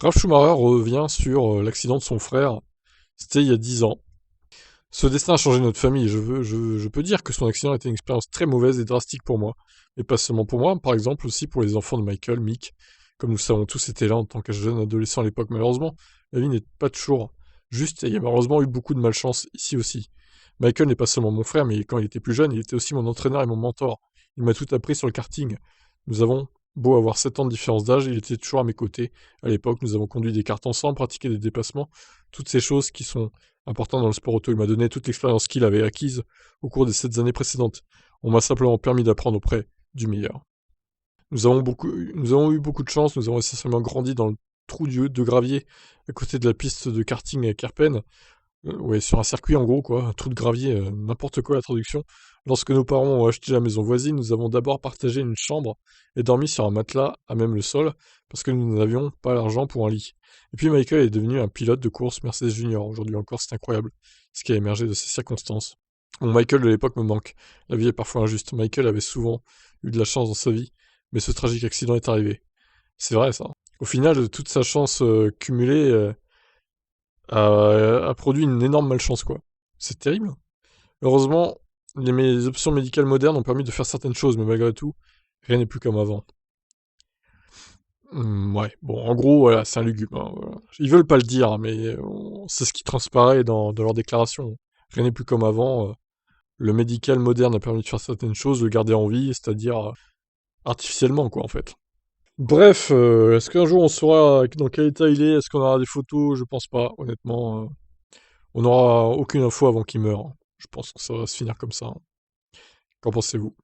Ralf Schumacher revient sur l'accident de son frère. C'était il y a 10 ans. Ce destin a changé notre famille. Je peux dire que son accident a été une expérience très mauvaise et drastique pour moi. Et pas seulement pour moi, par exemple aussi pour les enfants de Michael, Mick. Comme nous savons tous, était là en tant que jeune adolescent à l'époque. Malheureusement, la vie n'est pas toujours juste et il y a malheureusement eu beaucoup de malchance ici aussi. Michael n'est pas seulement mon frère, mais quand il était plus jeune, il était aussi mon entraîneur et mon mentor. Il m'a tout appris sur le karting. Nous avons beau avoir 7 ans de différence d'âge, il était toujours à mes côtés. À l'époque, nous avons conduit des karts ensemble, pratiqué des dépassements, toutes ces choses qui sont importantes dans le sport auto. Il m'a donné toute l'expérience qu'il avait acquise au cours des 7 années précédentes. On m'a simplement permis d'apprendre auprès du meilleur. Nous avons eu beaucoup de chance, nous avons essentiellement grandi dans le trou de gravier à côté de la piste de karting à Kerpen. Ouais, sur un circuit en gros, quoi, un trou de gravier, n'importe quoi la traduction. Lorsque nos parents ont acheté la maison voisine, nous avons d'abord partagé une chambre et dormi sur un matelas à même le sol, parce que nous n'avions pas l'argent pour un lit. Et puis Michael est devenu un pilote de course Mercedes Junior. Aujourd'hui encore, c'est incroyable ce qui a émergé de ces circonstances. Mon Michael de l'époque me manque. La vie est parfois injuste. Michael avait souvent eu de la chance dans sa vie, mais ce tragique accident est arrivé. C'est vrai ça. Au final, de toute sa chance cumulée, a produit une énorme malchance, quoi. C'est terrible. Heureusement, les options médicales modernes ont permis de faire certaines choses, mais malgré tout, rien n'est plus comme avant. Ouais, bon, en gros, voilà, c'est un lugubre, hein, voilà. Ils veulent pas le dire, hein, mais c'est ce qui transparaît dans leur déclaration. Rien n'est plus comme avant. Le médical moderne a permis de faire certaines choses, de garder en vie, c'est-à-dire artificiellement, quoi, en fait. Bref, est-ce qu'un jour on saura dans quel état il est? Est-ce qu'on aura des photos? Je pense pas, honnêtement. On n'aura aucune info avant qu'il meure. Je pense que ça va se finir comme ça, hein. Qu'en pensez-vous?